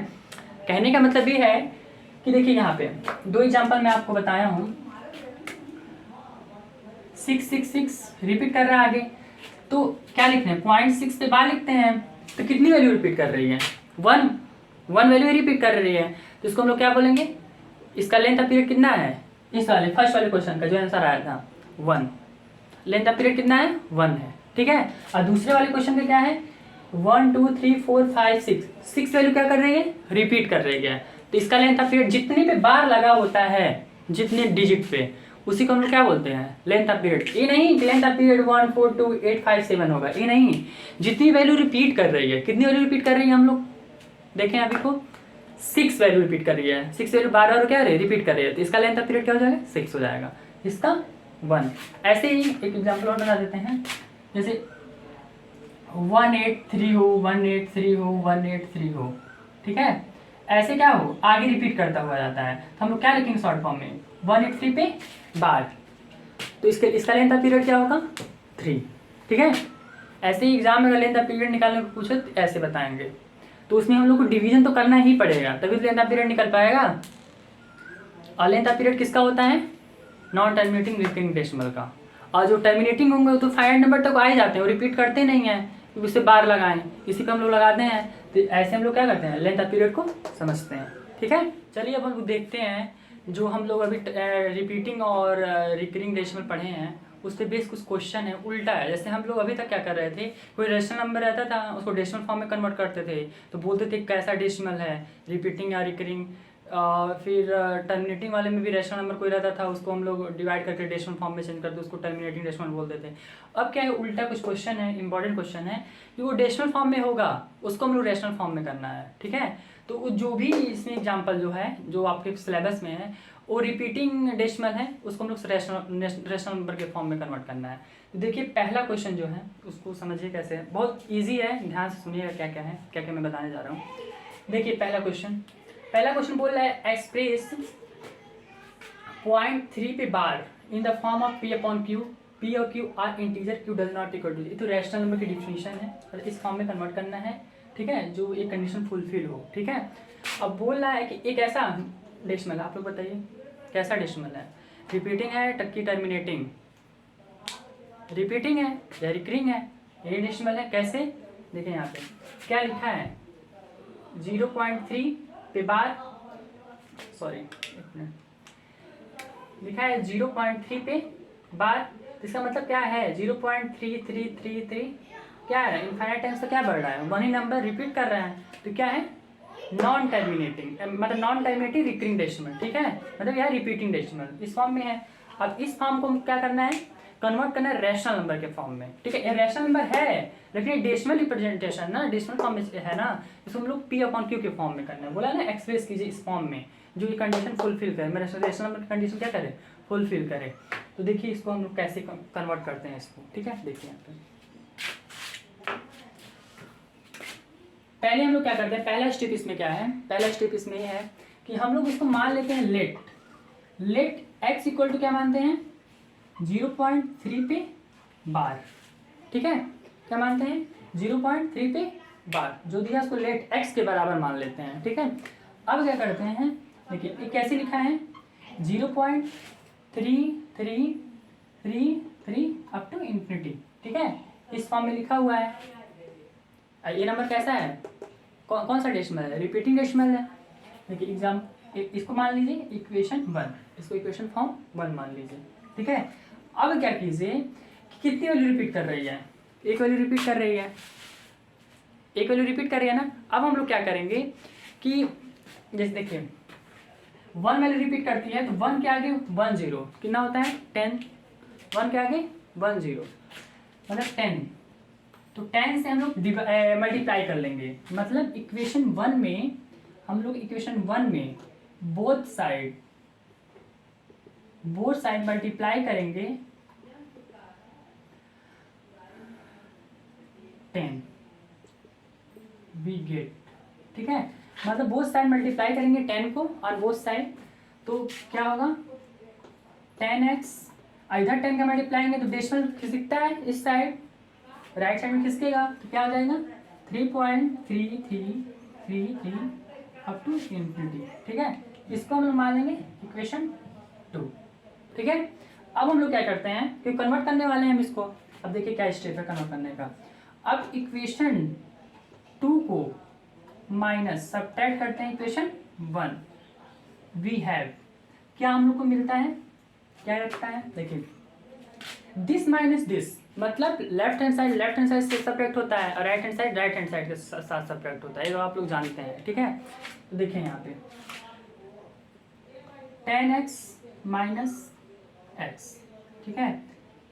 कहने का मतलब ये है कि देखिए यहाँ पे 2 एग्जाम्पल मैं आपको बताया हूँ, 666 रिपीट कर रहा है आगे, तो क्या लिखते हैं 0.6 पे बार लिखते हैं, तो कितनी वैल्यू रिपीट कर रही है, 1 वैल्यू रिपीट कर रही है। तो इसको हम लोग क्या बोलेंगे, इसका लेंथ ऑफ पीरियड कितना है, इस वाले फर्स्ट वाले क्वेश्चन का जो आंसर आया था 1, लेंथ ऑफ पीरियड कितना है 1 है, ठीक है। और दूसरे वाले क्वेश्चन का क्या है 1 2 3 4 5 6 वैल्यू क्या कर रही है, रिपीट कर रही है। तो इसका लेंथ ऑफ पीरियड जितने पे बार लगा होता है, जितने डिजिट पे, उसी को हम लोग क्या बोलते हैं, लेंथ ऑफ पीरियड। ये नहीं लेंथ ऑफ पीरियड 1 4 2 8 5 7 होगा, ये नहीं, जितनी वैल्यू रिपीट कर रही है, कितनी वैल्यू रिपीट कर रही है हम लोग देखें अभी को 6 वैल्यू रिपीट कर रही है, 6 वैल्यू बार बार क्या रिपीट कर रही है, तो इसका लेंथ ऑफ पीरियड क्या हो जाएगा 6 हो जाएगा, इसका 1। ऐसे ही एक एग्जाम्पल और बता देते हैं, जैसे 183 हो 183 हो 183 हो, ठीक है। ऐसे क्या हो आगे रिपीट करता हुआ जाता है, तो हम लोग क्या लिखेंगे शॉर्ट फॉर्म में 183 पे बार, तो इसका लेंथ ऑफ पीरियड क्या होगा 3, ठीक है। ऐसे ही एग्जाम में अगर लेंथ ऑफ पीरियड निकालने को पूछे तो ऐसे बताएंगे, तो उसमें हम लोग को डिवीजन तो करना ही पड़ेगा तभी लेंथ ऑफ पीरियड निकल पाएगा। और लेंथ ऑफ पीरियड किसका होता है, नॉन टर्मिनेटिंग रिकरिंग डेसिमल का, और जो टर्मिनेटिंग होंगे वो तो फाइनाइट नंबर तक आ ही जाते हैं, वो रिपीट करते नहीं हैं, उससे बार लगाएं, इसी पर हम लोग लगाते हैं। तो ऐसे हम लोग क्या करते हैं, लेंथ ऑफ पीरियड को समझते हैं, ठीक है। चलिए अब हम लोग देखते हैं जो हम लोग अभी रिपीटिंग और रिकरिंग डेसिमल पढ़े हैं उस पर बेस कुछ क्वेश्चन है उल्टा है। जैसे हम लोग अभी तक क्या कर रहे थे, कोई रेशनल नंबर रहता था उसको डेसिमल फॉर्म में कन्वर्ट करते थे, तो बोलते थे कैसा डेसिमल है, रिपीटिंग या रिकरिंग। फिर टर्मिनेटिंग वाले में भी रेशनल नंबर कोई रहता था उसको हम लोग डिवाइड करके डेसिमल फॉर्म में चेंज करते उसको टर्मिनेटिंग डेसिमल बोलते थे। अब क्या है उल्टा कुछ क्वेश्चन है, इंपॉर्टेंट क्वेश्चन है कि वो डेसिमल फॉर्म में होगा उसको हम लोग रेशनल फॉर्म में करना है, ठीक है। तो जो भी इसमें एग्जाम्पल जो है जो आपके सिलेबस में है वो रिपीटिंग डेसिमल है, उसको हम लोग रेशनल नंबर के फॉर्म में कन्वर्ट करना है। तो देखिए पहला क्वेश्चन जो है उसको समझिए कैसे है, बहुत इजी है, ध्यान से सुनिएगा क्या क्या है, क्या क्या मैं बताने जा रहा हूँ। देखिए पहला क्वेश्चन बोल रहा है एक्सप्रेस 0.3 पे बार in the form of P/Q, P और Q are integer, Q does not equal to, ये तो रैशनल नंबर की डिफिनीशन है और इस फॉर्म में कन्वर्ट करना है, ठीक है, जो एक कंडीशन फुलफिल हो, ठीक है। अब बोल रहा है कि एक ऐसा डेसिमल है, आप लोग बताइए कैसा डेसिमल है, रिपीटिंग है टक्की टर्मिनेटिंग, रिपीटिंग है या रिकरिंग है, ये डेसिमल है कैसे, देखिए यहाँ पे क्या लिखा है 0.3 पे बार, सॉरी एक मिनट, लिखा है 0.3 पे बार, इसका मतलब क्या है 0.3333 क्या है, इनफाइनाइट टाइम्स तो क्या बढ़ रहा है, वन ही नंबर रिपीट कर रहा है, तो क्या है नॉन टर्मिनेटिंग, मतलब नॉन टर्मिनेटिंग रिकरिंग डेसिमल, ठीक है, मतलब यह रिपीटिंग डेसिमल इस फॉर्म में है। अब इस फॉर्म को क्या करना है कन्वर्ट करना है रैशनल नंबर के फॉर्म में, ठीक है। ये रैशनल नंबर है लेकिन ये डेसिमल रिप्रेजेंटेशन ना, डेसिमल फॉर्म में है ना, इसको हम लोग P/Q के फॉर्म में करना है। बोला ना एक्सप्रेस कीजिए इस फॉर्म में जो ये कंडीशन फुलफिल करे, मेरा रैशनल नंबर की कंडीशन क्या करे, फुलफिल करे। तो देखिए इसको हम लोग कैसे कन्वर्ट करते हैं इसको, ठीक है। देखिए यहाँ पे पहले हम लोग क्या करते हैं, पहला स्टेप इसमें क्या है, पहला स्टेप इसमें ये है कि हम लोग इसको मान लेते हैं लेट x इक्वल टू क्या मानते हैं 0.3 पे बार, ठीक है। क्या मानते हैं 0.3 पे बार जो दिया उसको लेट x के बराबर मान लेते हैं, ठीक है। अब क्या करते हैं, देखिए ये कैसे लिखा है 0.3333 अप टू इन्फिनिटी, ठीक है। इस फॉर्म में लिखा हुआ है। ये नंबर कैसा है, कौन सा डेसिमल है, रिपीटिंग डेसिमल है। देखिए एग्जाम इसको मान लीजिए इक्वेशन 1, इसको इक्वेशन फॉर्म 1 मान लीजिए, ठीक है। अब क्या कीजिए कितनी वैल्यू रिपीट कर रही है, एक वैल्यू रिपीट कर रही है, एक वैल्यू रिपीट कर रही है ना। अब हम लोग क्या करेंगे कि जैसे देखिए 1 वैल्यू रिपीट करती है तो 1 के आगे 1 0 कितना होता है 10, 1 के आगे 1 0 मतलब 10, तो 10 से हम लोग मल्टीप्लाई कर लेंगे। मतलब इक्वेशन 1 में हम लोग इक्वेशन 1 में बोथ साइड मल्टीप्लाई करेंगे 10 वी गेट, ठीक है। मतलब बोथ साइड मल्टीप्लाई करेंगे 10 को और बोथ साइड, तो क्या होगा 10x, इधर 10 का मल्टीप्लाई करेंगे तो डेसिमल खिसकता है इस साइड, राइट साइड में खिसकेगा तो क्या हो जाएगा 3.3333 अप टू इन्फिनिटी, ठीक है। इसको हम लोग मान लेंगे इक्वेशन 2, ठीक है। अब हम लोग क्या करते हैं कि कन्वर्ट करने वाले हैं हम इसको। अब देखिए क्या स्टेप है कन्वर्ट करने का। अब इक्वेशन 2 को माइनस सब्ट्रैक्ट करते हैं इक्वेशन 1, वी हैव क्या हम लोग को मिलता है, क्या रखता है, देखिए दिस माइनस दिस, मतलब लेफ्ट हैंड साइड से सब्ट्रैक्ट होता है और राइट हैंड साइड के साथ सब्ट्रैक्ट होता है, ये आप लोग जानते हैं, ठीक है। तो देखिए यहाँ पे 10x माइनस x, ठीक है,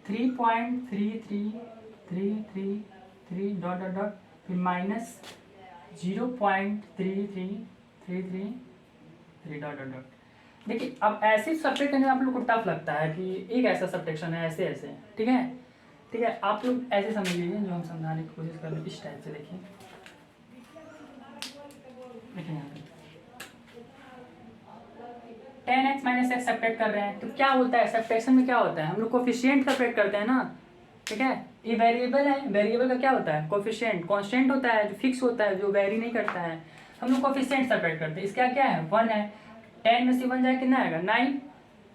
3.33333 डॉट डॉट डॉट फिर माइनस 0.33333 डॉट डॉट डॉट। देखिए अब ऐसे सब्ट्रैक्ट करने में आप लोग को टफ लगता है कि एक ऐसा सब्ट्रैक्शन है ऐसे ऐसे, ठीक है, ठीक है। आप लोग ऐसे समझ लीजिए जो हम समझाने की कोशिश कर रहे हैं इस टाइप से। देखिए देखिए यहाँ पे 10x माइनस एक्स सब्ट्रैक्ट कर रहे हैं तो क्या होता है, सब्ट्रैक्शन में क्या होता है हम लोग कोफिशिएंट सब्ट्रैक्ट करते हैं ना, ठीक है। ये वेरिएबल है, वेरिएबल का क्या होता है कोफिशिएंट, कांस्टेंट होता है जो फिक्स होता है जो वेरी नहीं करता है, हम लोग कोफिशिएंट सब्ट्रैक्ट करते हैं। इसका क्या है 1 है, 10 में से 1 जाए कितना आएगा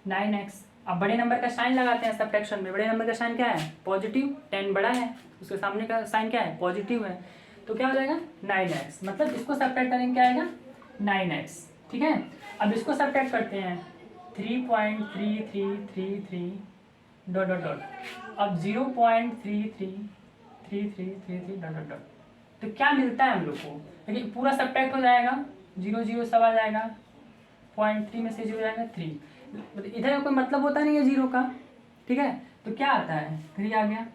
9x। अब बड़े नंबर का साइन लगाते हैं सब्ट्रैक्शन में, बड़े नंबर का साइन क्या है पॉजिटिव, 10 बड़ा है उसके सामने का साइन क्या है पॉजिटिव है, तो क्या हो जाएगा 9x। मतलब इसको सब्ट्रैक्ट करेंगे क्या आएगा 9x, ठीक है। अब इसको सब्ट्रैक्ट करते हैं 3.3333 डॉट डॉट डॉट, अब 0.333333 डॉट डॉट डॉट, तो क्या मिलता है हम लोग को, देखिए पूरा सब्ट्रैक्ट हो जाएगा 0 0 सब आ जाएगा, 0.3 में से 0 जाएगा 3, इधर कोई मतलब होता नहीं है 0 का, ठीक है। तो क्या आता है 3 आ गया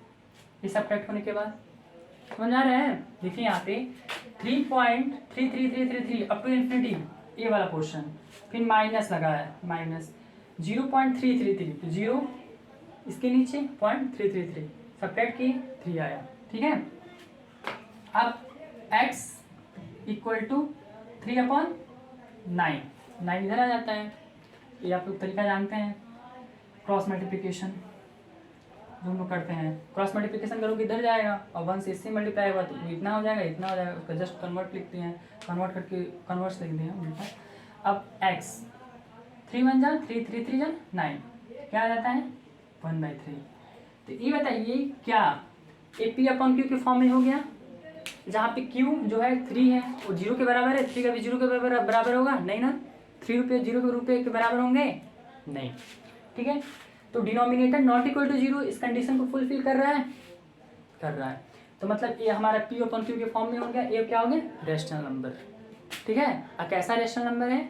ये सब्ट्रैक्ट होने के बाद, समझ आ रहे हैं। देखिए यहाँ पे 3.33333 अप टू इन्फिनिटी ये वाला पोर्शन, फिर माइनस लगा है माइनस 0.333, तो 0 इसके नीचे 0.333 सब्ट्रैक्ट की 3 आया, ठीक है। अब x इक्वल टू 3/9 इधर आ जाता है, ये आप लोग तरीका जानते हैं क्रॉस मल्टीप्लिकेशन जो हम लोग करते हैं, क्रॉस मल्टीप्लिकेशन करोगे इधर जाएगा और 1 से इससे मल्टीप्लाई हुआ तो इतना हो जाएगा इतना हो जाएगा, उसका जस्ट कन्वर्ट लिखते हैं, कन्वर्ट करके कन्वर्ट्स लिखते हैं उल्टा। अब x 3 1 जा 3 3 3 जा 9 क्या आ जाता है 1/3। तो ये बताइए क्या AP अपॉन Q के फॉर्म में हो गया, जहाँ पे Q जो है 3 है वो 0 के बराबर है, 3 का भी 0 के बराबर होगा नहीं ना, 3 रुपये 0 के रुपये के बराबर होंगे नहीं, ठीक है। तो डिनोमिनेटर नॉट इक्वल टू 0 इस कंडीशन को फुलफिल कर रहा है, तो मतलब ये हमारा P अपॉन Q के फॉर्म में हो गया, ये क्या हो गया रेशनल नंबर, ठीक है। और कैसा रेशनल नंबर है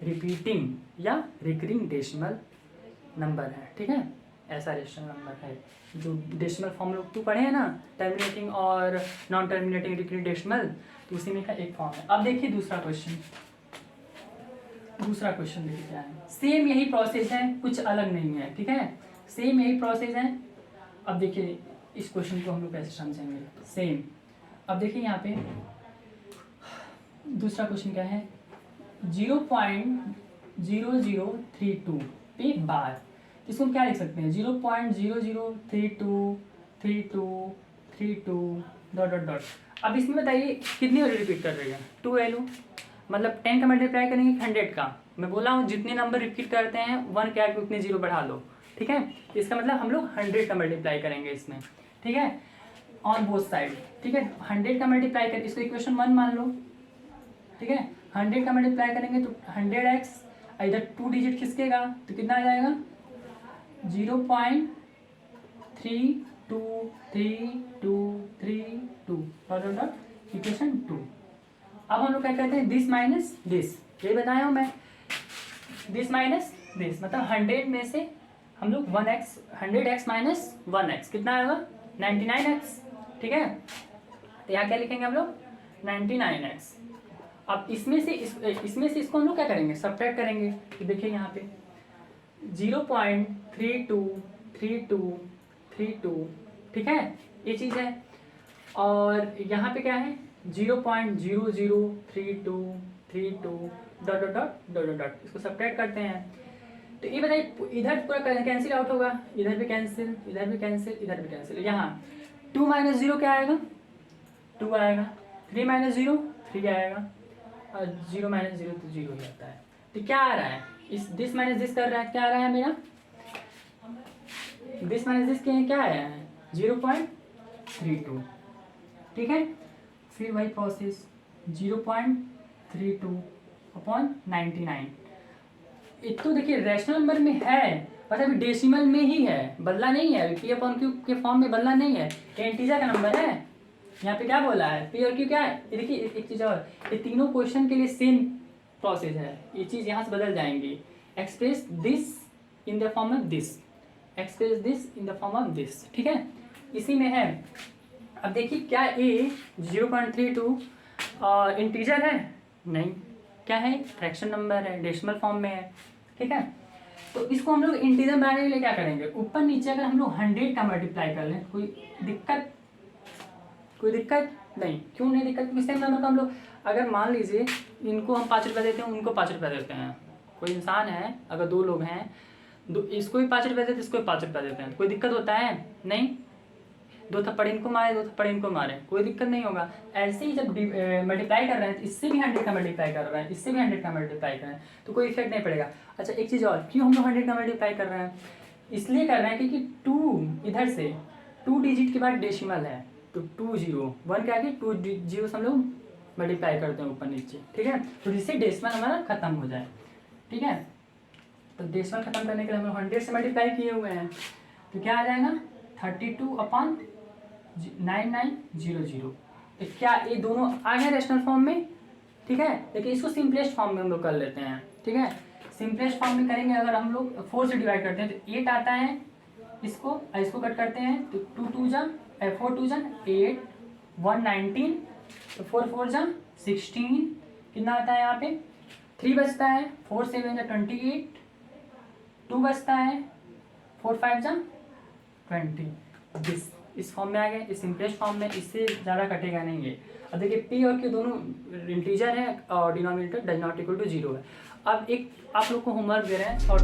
रिपीटिंग या रिकरिंग डेसिमल नंबर है, ठीक है। ऐसा रेशनल नंबर है। जो डेसिमल फॉर्म लोग 2 पढ़े हैं ना, टर्मिनेटिंग और नॉन टर्मिनेटिंग डिग्री डेसिमल, तो उसी में का एक फॉर्म है। अब देखिए दूसरा क्वेश्चन देखिए क्या है। सेम यही प्रोसेस है, कुछ अलग नहीं है, ठीक है, सेम यही प्रोसेस है। अब देखिए इस क्वेश्चन को हम लोग कैसे समझेंगे, सेम। अब देखिए यहाँ पे दूसरा क्वेश्चन क्या है, 0.0032 पे बार, इसको हम क्या लिख सकते हैं, 0.00323232 डॉट डॉट डॉट। अब इसमें बताइए कितनी वैल्यू रिपीट कर रही है, 2 वैल्यू, मतलब 10 का मल्टीप्लाई करेंगे 100 का। मैं बोला हूँ जितने नंबर रिपीट करते हैं 1 के आगे उतने 0 बढ़ा लो, ठीक है। इसका मतलब हम लोग 100 का मल्टीप्लाई करेंगे इसमें, ठीक है, ऑन बोथ साइड, ठीक है। 100 का मल्टीप्लाई कर, इसको इक्वेशन 1 मान लो, ठीक है। 100 का मल्टीप्लाई करेंगे तो 100x, इधर 2 डिजिट खिसकेगा तो कितना आ जाएगा, 0.323232 डॉट डॉट इक्वेशन 2। अब हम लोग क्या कहते हैं, दिस माइनस दिस, ये बताया हूँ मैं, दिस माइनस दिस, मतलब 100 में से हम लोग 1x, 100x माइनस 1x कितना आएगा, 99x, ठीक है। तो यहाँ क्या लिखेंगे हम लोग, 99x। अब इसमें से इसको हम लोग क्या करेंगे, सब्ट्रैक्ट करेंगे। तो देखिए यहाँ पे 0.323232, ठीक है, ये चीज़ है। और यहाँ पे क्या है, 0.003232 dot dot dot dot dot, इसको सब्ट्रैक्ट करते हैं। तो ये बताइए इधर पूरा कैंसिल आउट होगा, इधर भी कैंसिल, इधर भी कैंसिल, इधर भी कैंसिल। यहाँ 2 माइनस 0 क्या आएगा, 2 आएगा, 3 माइनस 0 3 आएगा, और 0 माइनस 0 तो 0 ही आता है। तो क्या आ रहा है, इस दिस माइनस दिस कर रहा है, क्या आ रहा है मेरा, दिस माइनस दिस क्या आया है, 0.32, ठीक है। फिर वही प्रोसेस 0.32/99। एक तो देखिए रैशनल नंबर में है और अभी डेसिमल में ही है, बदला नहीं है, पी अपॉन क्यू के फॉर्म में बदला नहीं है, ये इंटीजर का नंबर है। यहाँ पे क्या बोला है, पी और क्यू क्या है, ये देखिए एक चीज़ और, ये तीनों क्वेश्चन के लिए सेम प्रोसेस है, ये चीज़ यहाँ से बदल जाएंगी। Express this in the form of this, express this in the form of this, ठीक है, इसी में है। अब देखिए क्या ए 0.32 इंटीजर है, नहीं, क्या है, फ्रैक्शन नंबर है, डेसिमल फॉर्म में है, ठीक है। तो इसको हम लोग इंटीजर बनाने के लिए क्या करेंगे, ऊपर नीचे अगर हम लोग 100 का मल्टीप्लाई कर लें, कोई दिक्कत नहीं, क्यों नहीं दिक्कत, क्योंकि सेम नंबर को हम लोग, अगर मान लीजिए इनको हम 5 रुपये देते हैं, उनको 5 रुपये देते हैं, कोई इंसान है अगर 2 लोग हैं, इसको भी 5 रुपये देते हैं, इसको भी 5 रुपये देते हैं, कोई दिक्कत होता है, नहीं, 2 थप्पड़ इनको मारे, 2 थप्पड़ इनको मारे, कोई दिक्कत नहीं होगा। ऐसे ही जब मल्टीप्लाई कर रहे हैं तो इससे भी 100 का मल्टीप्लाई कर रहे हैं, इससे भी 100 का मल्टीप्लाई कर रहे हैं, तो कोई इफेक्ट नहीं पड़ेगा। अच्छा एक चीज़ और, क्यों हम लोग 100 का मल्टीप्लाई कर रहे हैं, इसलिए कर रहे हैं क्योंकि 2 इधर से 2 डिजिट के बाद डेसिमल है, तो 2 0 1 के आगे 2 0 से हम लोग मल्टीप्लाई करते हैं ऊपर नीचे, ठीक है, तो जिससे डेसिमल हमारा खत्म हो जाए, ठीक है। तो डेसिमल खत्म करने के लिए हम लोग 100 से मल्टीप्लाई किए हुए हैं, तो क्या आ जाएगा, 32/9900। तो क्या ये दोनों आ गए रैशनल फॉर्म में, ठीक है। लेकिन इसको सिंपलेस्ट फॉर्म में हम लोग कर लेते हैं, ठीक है। सिंपलेस्ट फॉर्म में करेंगे, अगर हम लोग 4 से डिवाइड करते हैं तो 8 आता है, इसको कट करते हैं तो 4 2 8 119, तो 4 4 16, कितना आता है यहाँ पे 3 बचता है, 4 7 28, 2 बचता है, 4 5 20। इस फॉर्म में आ गए, इस सिंपलेस्ट फॉर्म में, इससे ज़्यादा कटेगा नहीं है। अब देखिए पी और क्यू दोनों इंटीजर है और denominator does not equal to 0 है। अब एक आप लोग को होमवर्क दे रहे हैं शॉर्ट